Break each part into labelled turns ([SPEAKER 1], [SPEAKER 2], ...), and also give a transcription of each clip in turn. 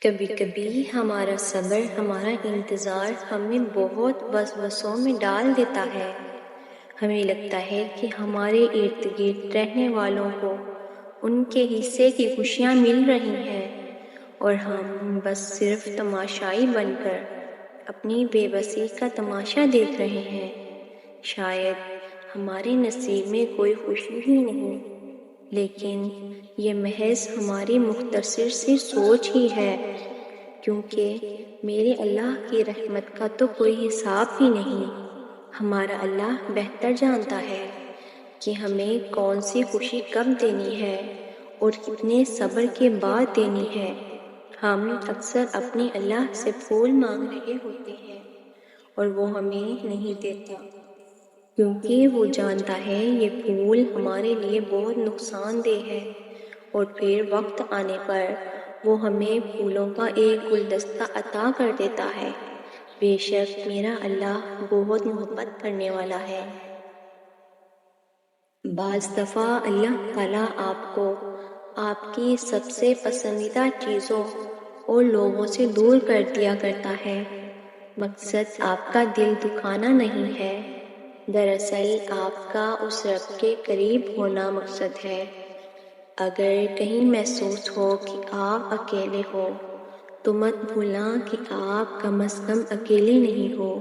[SPEAKER 1] کبھی کبھی ہمارا صبر، ہمارا انتظار ہمیں بہت وسوسوں میں ڈال دیتا ہے۔ ہمیں لگتا ہے کہ ہمارے ارد گرد رہنے والوں کو ان کے حصے کی خوشیاں مل رہی ہیں اور ہم بس صرف تماشائی بن کر اپنی بے بسی کا تماشا دیکھ رہے ہیں۔ شاید ہمارے نصیب میں کوئی خوشی ہی نہیں، لیکن یہ محض ہماری مختصر سی سوچ ہی ہے، کیونکہ میرے اللہ کی رحمت کا تو کوئی حساب ہی نہیں۔ ہمارا اللہ بہتر جانتا ہے کہ ہمیں کون سی خوشی کب دینی ہے اور کتنے صبر کے بعد دینی ہے۔ ہم اکثر اپنے اللہ سے پھول مانگ رہے ہوتے ہیں اور وہ ہمیں نہیں دیتا، کیونکہ وہ جانتا ہے یہ پھول ہمارے لیے بہت نقصان دہ ہے، اور پھر وقت آنے پر وہ ہمیں پھولوں کا ایک گلدستہ عطا کر دیتا ہے۔ بے شک میرا اللہ بہت محبت کرنے والا ہے۔ بعض دفعہ اللہ تعالیٰ آپ کو آپ کی سب سے پسندیدہ چیزوں اور لوگوں سے دور کر دیا کرتا ہے۔ مقصد آپ کا دل دکھانا نہیں ہے، دراصل آپ کا اس رب کے قریب ہونا مقصد ہے۔ اگر کہیں محسوس ہو کہ آپ اکیلے ہو تو مت بھولنا کہ آپ کم از کم اکیلے نہیں ہو۔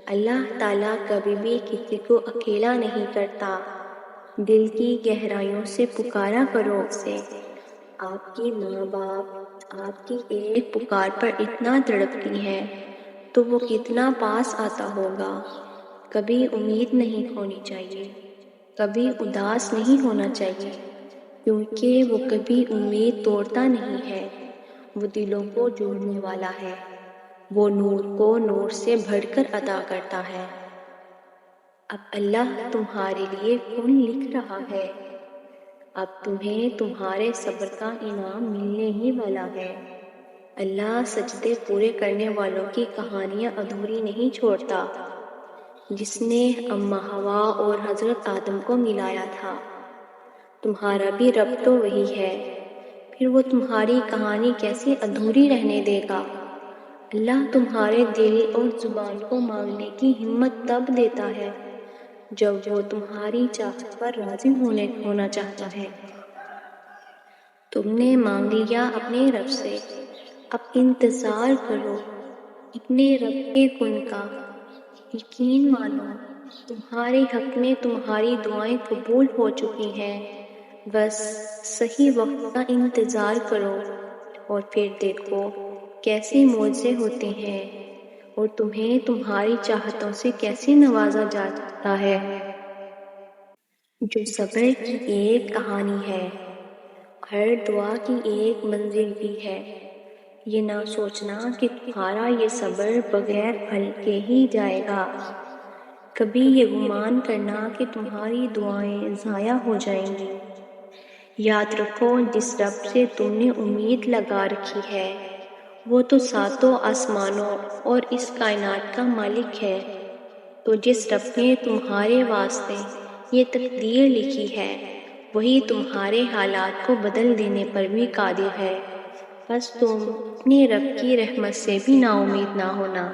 [SPEAKER 1] اللہ تعالیٰ کبھی بھی کسی کو اکیلا نہیں کرتا۔ دل کی گہرائیوں سے پکارا کرو اسے۔ آپ کی ماں باپ آپ کی ایک پکار پر اتنا تڑپتی ہے تو وہ کتنا پاس آتا ہوگا۔ کبھی امید نہیں کھونی چاہیے، کبھی اداس نہیں ہونا چاہیے، کیونکہ وہ کبھی امید توڑتا نہیں ہے، وہ دلوں کو جوڑنے والا ہے، وہ نور کو نور سے بڑھ کر عطا کرتا ہے۔ اب اللہ تمہارے لیے کون لکھ رہا ہے؟ اب تمہیں تمہارے صبر کا انعام ملنے ہی والا ہے۔ اللہ سجدے پورے کرنے والوں کی کہانیاں ادھوری نہیں چھوڑتا۔ جس نے اماں حوا اور حضرت آدم کو ملایا تھا، تمہارا بھی رب تو وہی ہے، پھر وہ تمہاری کہانی کیسے ادھوری رہنے دے گا؟ اللہ تمہارے دل اور زبان کو مانگنے کی ہمت تب دیتا ہے جب وہ تمہاری چاہت پر راضی ہونا چاہتا ہے۔ تم نے مانگ لیا اپنے رب سے، اب انتظار کرو اپنے رب کے کن کا۔ یقین مانو تمہارے حق میں تمہاری دعائیں قبول ہو چکی ہیں، بس صحیح وقت کا انتظار کرو اور پھر دیکھو کیسے معجزے ہوتے ہیں اور تمہیں تمہاری چاہتوں سے کیسے نوازا جاتا ہے۔ جو صبر کی ایک کہانی ہے، ہر دعا کی ایک منزل بھی ہے۔ یہ نہ سوچنا کہ تمہارا یہ صبر بغیر پھل کے ہی جائے گا، کبھی یہ گمان کرنا کہ تمہاری دعائیں ضائع ہو جائیں گی۔ یاد رکھو جس رب سے تم نے امید لگا رکھی ہے وہ تو ساتوں آسمانوں اور اس کائنات کا مالک ہے۔ تو جس رب نے تمہارے واسطے یہ تقدیر لکھی ہے وہی تمہارے حالات کو بدل دینے پر بھی قادر ہے۔ بس تم اپنے رب کی رحمت سے بھی نا امید نہ ہونا۔